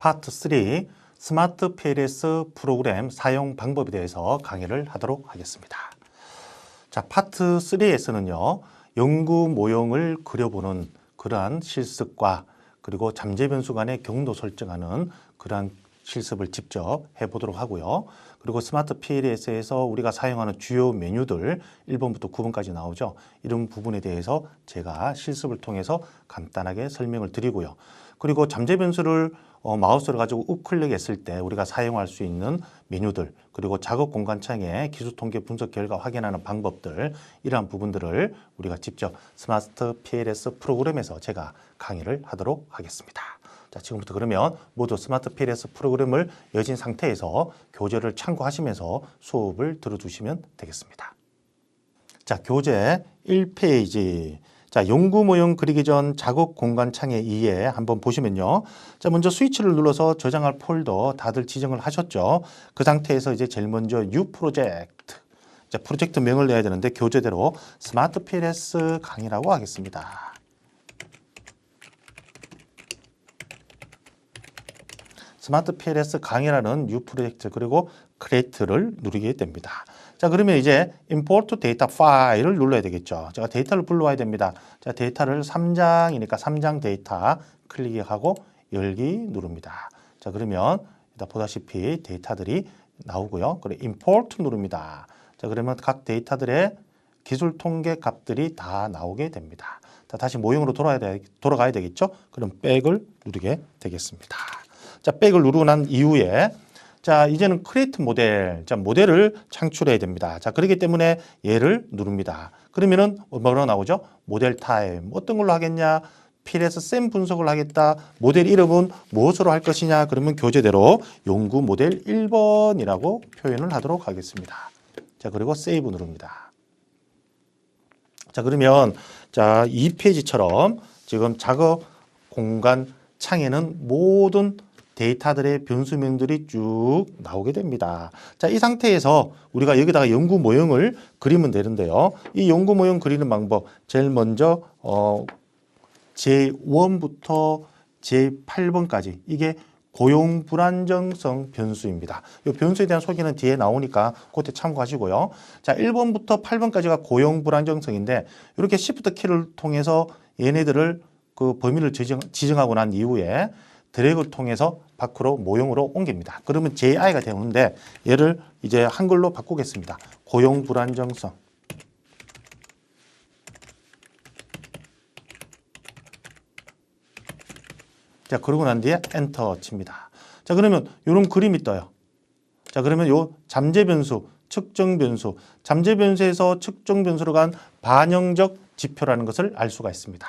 파트 3 스마트 PLS 프로그램 사용 방법에 대해서 강의를 하도록 하겠습니다. 자, 파트 3에서는요. 연구 모형을 그려보는 그러한 실습과 그리고 잠재 변수 간의 경로 설정하는 그러한 실습을 직접 해보도록 하고요. 그리고 스마트 PLS에서 우리가 사용하는 주요 메뉴들 1번부터 9번까지 나오죠. 이런 부분에 대해서 제가 실습을 통해서 간단하게 설명을 드리고요. 그리고 잠재 변수를 마우스를 가지고 우클릭했을 때 우리가 사용할 수 있는 메뉴들, 그리고 작업 공간창에 기술 통계 분석 결과 확인하는 방법들, 이러한 부분들을 우리가 직접 스마트 PLS 프로그램에서 제가 강의를 하도록 하겠습니다. 자, 지금부터 그러면 모두 스마트 PLS 프로그램을 여신 상태에서 교재를 참고하시면서 수업을 들어주시면 되겠습니다. 자, 교재 1페이지. 자, 연구 모형 그리기 전 작업 공간 창에 2에 한번 보시면요. 자, 먼저 스위치를 눌러서 저장할 폴더 다들 지정을 하셨죠. 그 상태에서 이제 제일 먼저 New 프로젝트. 자, 프로젝트 명을 내야 되는데 교재대로 스마트 PLS 강의라고 하겠습니다. 스마트 PLS 강의라는 뉴 프로젝트 그리고 크리에이트를 누르게 됩니다. 자, 그러면 이제 import 데이터 파일을 눌러야 되겠죠. 제가 데이터를 불러와야 됩니다. 자, 데이터를 3장이니까 3장 데이터 클릭하고 열기 누릅니다. 자, 그러면 일단 보다시피 데이터들이 나오고요. 그리고 import 누릅니다. 자, 그러면 각 데이터들의 기술 통계 값들이 다 나오게 됩니다. 자, 다시 모형으로 돌아가야 되겠죠. 그럼 백을 누르게 되겠습니다. 자, 백을 누르고 난 이후에 자, 이제는 크리에이트 모델. 자, 모델을 창출해야 됩니다. 자, 그렇기 때문에 얘를 누릅니다. 그러면은 뭐로 나오죠? 모델 타입. 어떤 걸로 하겠냐? PLS 샘 분석을 하겠다. 모델 이름은 무엇으로 할 것이냐? 그러면 교재대로 연구 모델 1번이라고 표현을 하도록 하겠습니다. 자, 그리고 세이브 누릅니다. 자, 그러면 자, 2페이지처럼 지금 작업 공간 창에는 모든 데이터들의 변수명들이 쭉 나오게 됩니다. 자, 이 상태에서 우리가 여기다가 연구 모형을 그리면 되는데요. 이 연구 모형 그리는 방법, 제일 먼저 제1부터 제8번까지 이게 고용 불안정성 변수입니다. 이 변수에 대한 소개는 뒤에 나오니까 그때 참고하시고요. 자, 1번부터 8번까지가 고용 불안정성인데 이렇게 Shift 키를 통해서 얘네들을 그 범위를 지정하고 난 이후에 드래그를 통해서 밖으로 모형으로 옮깁니다. 그러면 JI가 되는데 얘를 이제 한글로 바꾸겠습니다. 고용 불안정성. 자, 그러고 난 뒤에 엔터 칩니다. 자, 그러면 이런 그림이 떠요. 자, 그러면 요 잠재 변수, 측정 변수, 잠재 변수에서 측정 변수로 간 반영적 지표라는 것을 알 수가 있습니다.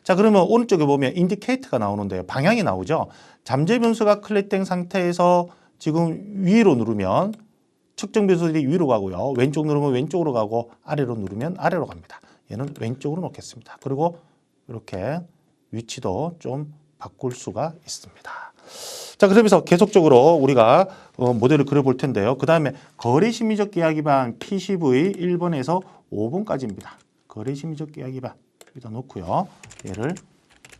자, 그러면 오른쪽에 보면 인디케이터가 나오는데요. 방향이 나오죠. 잠재 변수가 클릭된 상태에서 지금 위로 누르면 측정 변수들이 위로 가고요. 왼쪽 누르면 왼쪽으로 가고 아래로 누르면 아래로 갑니다. 얘는 왼쪽으로 놓겠습니다. 그리고 이렇게 위치도 좀 바꿀 수가 있습니다. 자, 그러면서 계속적으로 우리가 모델을 그려볼 텐데요. 그 다음에 거래 심리적 계약 위반 PCV 1번에서 5번까지입니다. 거래 심리적 계약 위반. 여기다 놓고요. 얘를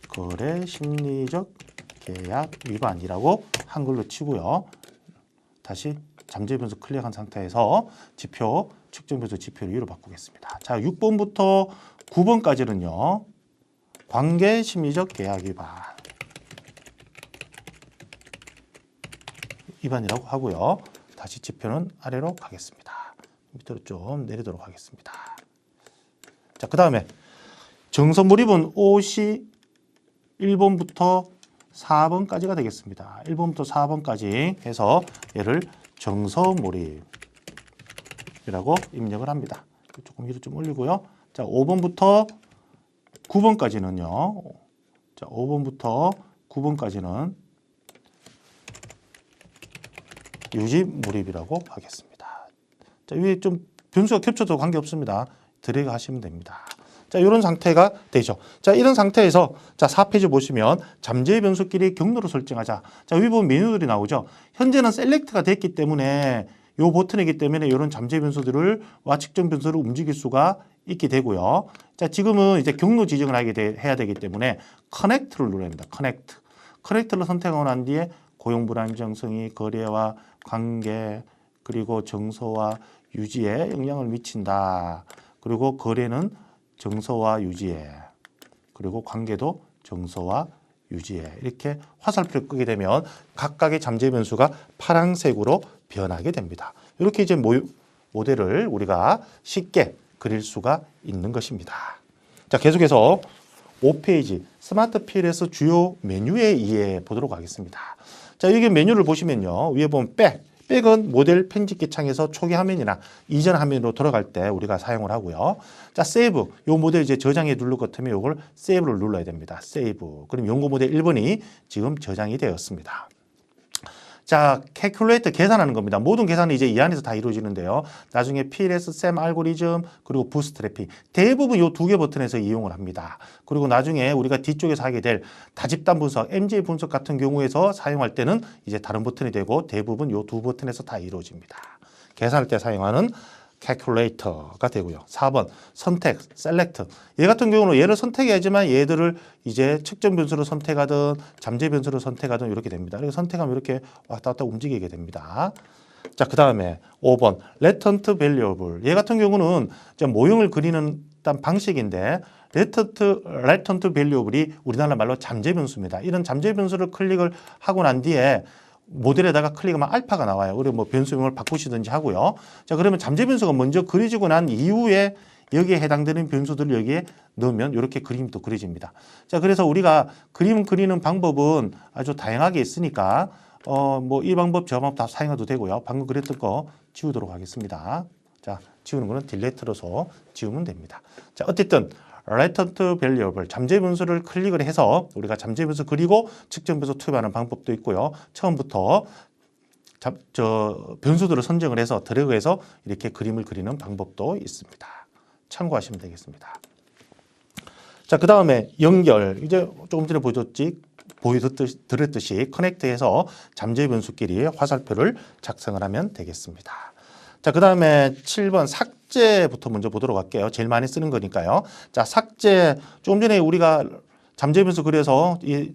거래 심리적 계약 위반이라고 한글로 치고요. 다시 잠재 변수 클릭한 상태에서 지표, 측정 변수 지표를 위로 바꾸겠습니다. 자, 6번부터 9번까지는요. 관계 심리적 계약 위반이라고 하고요. 다시 지표는 아래로 가겠습니다. 밑으로 좀 내리도록 하겠습니다. 자, 그 다음에 정서 몰입은 OC 1번부터 4번까지가 되겠습니다. 1번부터 4번까지 해서 얘를 정서 몰입이라고 입력을 합니다. 조금 위로 좀 올리고요. 자, 5번부터 9번까지는요. 자, 5번부터 9번까지는 유지 몰입이라고 하겠습니다. 자, 위에 좀 변수가 겹쳐도 관계없습니다. 드래그 하시면 됩니다. 자, 이런 상태가 되죠. 자, 이런 상태에서 자, 4페이지 보시면 잠재 변수끼리 경로를 설정하자. 자, 위 보면 메뉴들이 나오죠. 현재는 셀렉트가 됐기 때문에 요 버튼이기 때문에 이런 잠재 변수들을 와 측정 변수를 움직일 수가 있게 되고요. 자, 지금은 이제 경로 지정을 해야 되기 때문에 커넥트를 눌러야 합니다. 커넥트를 선택하고 난 뒤에 고용 불안정성이 거래와 관계 그리고 정서와 유지에 영향을 미친다. 그리고 거래는 정서와 유지에 그리고 관계도 정서와 유지에 이렇게 화살표를 끄게 되면 각각의 잠재 변수가 파란색으로 변하게 됩니다. 이렇게 이제 모델을 우리가 쉽게 그릴 수가 있는 것입니다. 자, 계속해서 5페이지 스마트 PLS 주요 메뉴에 의해 보도록 하겠습니다. 자, 여기 메뉴를 보시면요. 위에 보면 백은 모델 편집기 창에서 초기 화면이나 이전 화면으로 돌아갈 때 우리가 사용을 하고요. 자, 세이브. 요 모델 이제 저장해 누를 것 같으면 요걸 세이브를 눌러야 됩니다. 세이브. 그럼 연구 모델 1번이 지금 저장이 되었습니다. 자, calculate 계산하는 겁니다. 모든 계산은 이제 이 안에서 다 이루어지는데요. 나중에 PLS, SEM 알고리즘, 그리고 부스트래핑 대부분 이 두 개 버튼에서 이용을 합니다. 그리고 나중에 우리가 뒤쪽에서 하게 될 다집단 분석, MJ 분석 같은 경우에서 사용할 때는 이제 다른 버튼이 되고 대부분 이 두 버튼에서 다 이루어집니다. 계산할 때 사용하는 calculator가 되고요. 4번 선택, select. 얘 같은 경우는 얘를 선택해야지만 얘들을 이제 측정 변수로 선택하든 잠재 변수로 선택하든 이렇게 됩니다. 이렇게 선택하면 이렇게 왔다 갔다 움직이게 됩니다. 자, 그 다음에 5번 latent variable. 얘 같은 경우는 모형을 그리는 방식인데 latent variable이 우리나라 말로 잠재 변수입니다. 이런 잠재 변수를 클릭을 하고 난 뒤에 모델에다가 클릭하면 알파가 나와요. 그리고 뭐 변수명을 바꾸시든지 하고요. 자, 그러면 잠재 변수가 먼저 그려지고 난 이후에 여기에 해당되는 변수들을 여기에 넣으면 이렇게 그림이 또 그려집니다. 자, 그래서 우리가 그림 그리는 방법은 아주 다양하게 있으니까 뭐 이 방법 저 방법 다 사용해도 되고요. 방금 그랬던 거 지우도록 하겠습니다. 자, 지우는 거는 딜레트로서 지우면 됩니다. 자, 어쨌든 latent variable 잠재 변수를 클릭을 해서 우리가 잠재 변수 그리고 측정 변수 투입하는 방법도 있고요. 처음부터 변수들을 선정을 해서 드래그해서 이렇게 그림을 그리는 방법도 있습니다. 참고하시면 되겠습니다. 자, 그 다음에 연결. 이제 조금 전에 보여드렸듯이 커넥트해서 잠재 변수끼리 화살표를 작성을 하면 되겠습니다. 자, 그 다음에 7번 삭제부터 먼저 보도록 할게요. 제일 많이 쓰는 거니까요. 자, 삭제. 조금 전에 우리가 잠재 변수 그려서 이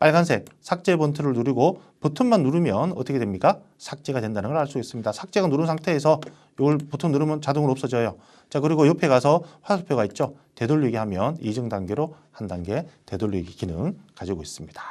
빨간색 삭제 버튼을 누르고 버튼만 누르면 어떻게 됩니까? 삭제가 된다는 걸 알 수 있습니다. 삭제가 누른 상태에서 이걸 버튼 누르면 자동으로 없어져요. 자, 그리고 옆에 가서 화살표가 있죠. 되돌리기 하면 이중 단계로 한 단계 되돌리기 기능 가지고 있습니다.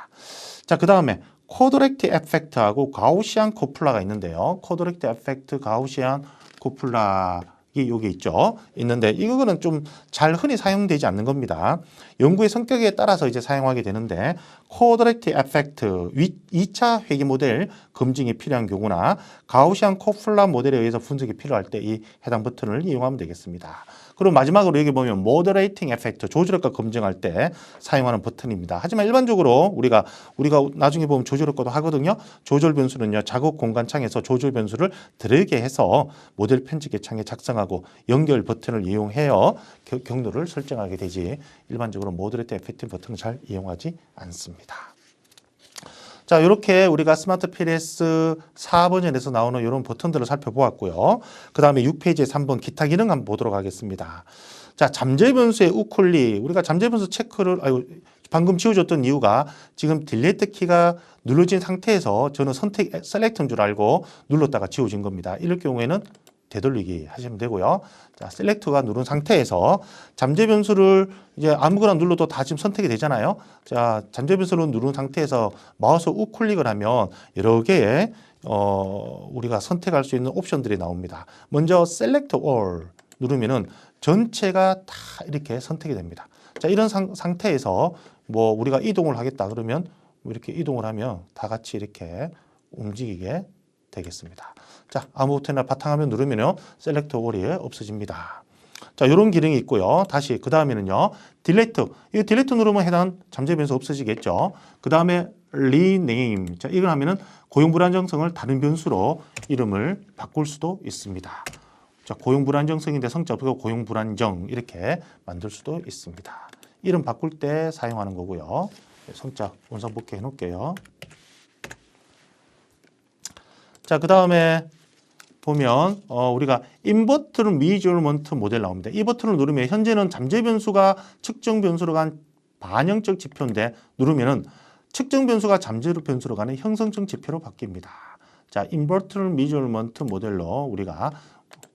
자, 그 다음에 코드렉트 에펙트하고 가우시안 코플라가 있는데요. 코드렉트 에펙트, 가우시안 코플라가 여기 있죠. 있는데 이거는 좀 잘 흔히 사용되지 않는 겁니다. 연구의 성격에 따라서 이제 사용하게 되는데 코드렉트 에펙트 2차 회귀 모델 검증이 필요한 경우나 가우시안 코플라 모델에 의해서 분석이 필요할 때 이 해당 버튼을 이용하면 되겠습니다. 그리고 마지막으로 여기 보면 모더레이팅 에펙트 조절효과 검증할 때 사용하는 버튼입니다. 하지만 일반적으로 우리가 나중에 보면 조절효과도 하거든요. 조절 변수는요. 작업 공간 창에서 조절 변수를 드래그 해서 모델 편집기 창에 작성하고 연결 버튼을 이용해요. 경로를 설정하게 되지 일반적으로 모더레이팅 에펙트 버튼을 잘 이용하지 않습니다. 자, 이렇게 우리가 스마트 PLS 4버전에서 나오는 이런 버튼들을 살펴보았고요. 그 다음에 6페이지에 3번 기타 기능 한번 보도록 하겠습니다. 자, 잠재 변수의 우클릭. 우리가 잠재 변수 체크를 방금 지워줬던 이유가 지금 딜레이트 키가 눌러진 상태에서 저는 셀렉트인 줄 알고 눌렀다가 지워진 겁니다. 이럴 경우에는 되돌리기 하시면 되고요. 자, 셀렉트가 누른 상태에서 잠재 변수를 이제 아무거나 눌러도 다 지금 선택이 되잖아요. 자, 잠재 변수를 누른 상태에서 마우스 우클릭을 하면 여러 개의 우리가 선택할 수 있는 옵션들이 나옵니다. 먼저 Select All 누르면은 전체가 다 이렇게 선택이 됩니다. 자, 이런 상태에서 뭐 우리가 이동을 하겠다 그러면 이렇게 이동을 하면 다 같이 이렇게 움직이게 되겠습니다. 자, 아무 버튼이나 바탕화면 누르면요. 셀렉트 올이 없어집니다. 자, 이런 기능이 있고요. 다시 그 다음에는요. 딜레이트. 이 딜레이트 누르면 해당 잠재 변수 없어지겠죠. 그 다음에 리네임. 자, 이걸 하면은 고용 불안정성을 다른 변수로 이름을 바꿀 수도 있습니다. 자, 고용 불안정성인데 성자 없고 고용 불안정 이렇게 만들 수도 있습니다. 이름 바꿀 때 사용하는 거고요. 성자 원상 복귀해 놓을게요. 자, 그 다음에 보면 우리가 인버트 미저먼트 모델 나옵니다. 이 버튼을 누르면 현재는 잠재 변수가 측정 변수로 간 반영적 지표인데 누르면은 측정 변수가 잠재로 변수로 가는 형성적 지표로 바뀝니다. 자, inverter measurement 모델로 우리가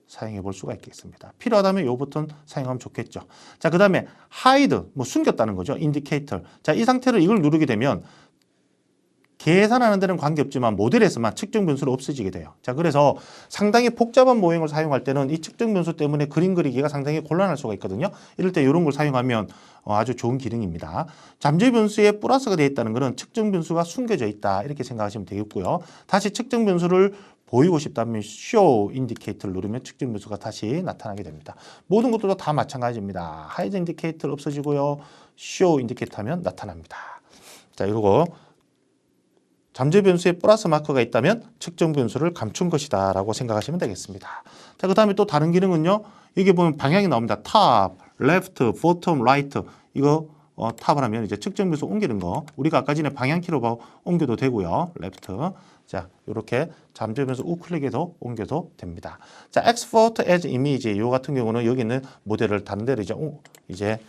사용해 볼 수가 있겠습니다. 필요하다면 이 버튼 사용하면 좋겠죠. 자, 그 다음에 hide, 뭐 숨겼다는 거죠. indicator. 자, 이 상태로 이걸 누르게 되면 계산하는 데는 관계없지만 모델에서만 측정 변수를 없애지게 돼요. 자, 그래서 상당히 복잡한 모형을 사용할 때는 이 측정 변수 때문에 그림 그리기가 상당히 곤란할 수가 있거든요. 이럴 때 이런 걸 사용하면 아주 좋은 기능입니다. 잠재 변수에 플러스가 되어 있다는 것은 측정 변수가 숨겨져 있다. 이렇게 생각하시면 되겠고요. 다시 측정 변수를 보이고 싶다면 show indicator 누르면 측정 변수가 다시 나타나게 됩니다. 모든 것들도 다 마찬가지입니다. hide indicator 없어지고요. show indicator 하면 나타납니다. 자, 이러고 잠재 변수에 플러스 마크가 있다면 측정 변수를 감춘 것이다 라고 생각하시면 되겠습니다. 자, 그 다음에 또 다른 기능은요. 여기 보면 방향이 나옵니다. top, left, bottom, right. 이거 탑을 하면 이제 측정 변수 옮기는 거. 우리가 아까 전에 방향키로 옮겨도 되고요. left. 자, 이렇게 잠재 변수 우클릭해서 옮겨도 됩니다. 자, export as image. 이 같은 경우는 여기 있는 모델을 다른 데로 이제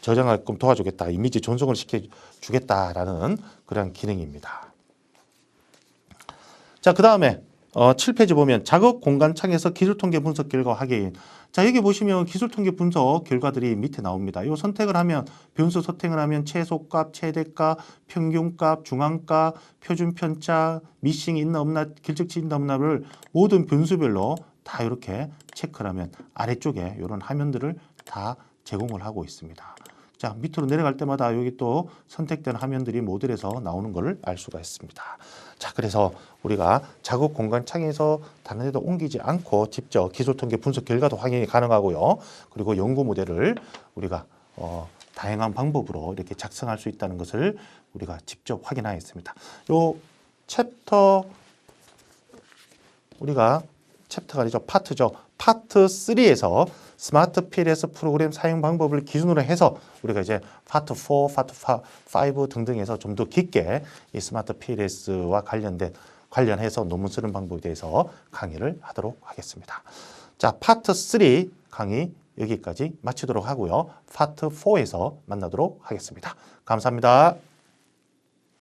저장하게끔 도와주겠다. 이미지 전송을 시켜주겠다라는 그런 기능입니다. 자, 그 다음에 7페이지 보면 작업 공간 창에서 기술통계 분석 결과 확인. 자, 여기 보시면 기술통계 분석 결과들이 밑에 나옵니다. 이 선택을 하면 변수 선택을 하면 최소값, 최대값, 평균값, 중앙값, 표준 편차, 미싱이 있나 없나, 길적치 있나 없나를 모든 변수별로 다 이렇게 체크를 하면 아래쪽에 이런 화면들을 다 제공을 하고 있습니다. 자, 밑으로 내려갈 때마다 여기 또 선택된 화면들이 모델에서 나오는 것을 알 수가 있습니다. 자, 그래서 우리가 작업 공간 창에서 다른 데도 옮기지 않고 직접 기술통계 분석 결과도 확인이 가능하고요. 그리고 연구 모델을 우리가 다양한 방법으로 이렇게 작성할 수 있다는 것을 우리가 직접 확인하였습니다. 요 챕터 우리가 챕터가 아니죠. 파트죠. 파트 3에서 스마트 PLS 프로그램 사용 방법을 기준으로 해서 우리가 이제 파트 4, 파트 5 등등에서 좀 더 깊게 이 스마트 PLS와 관련해서 논문 쓰는 방법에 대해서 강의를 하도록 하겠습니다. 자, 파트 3 강의 여기까지 마치도록 하고요. 파트 4에서 만나도록 하겠습니다. 감사합니다.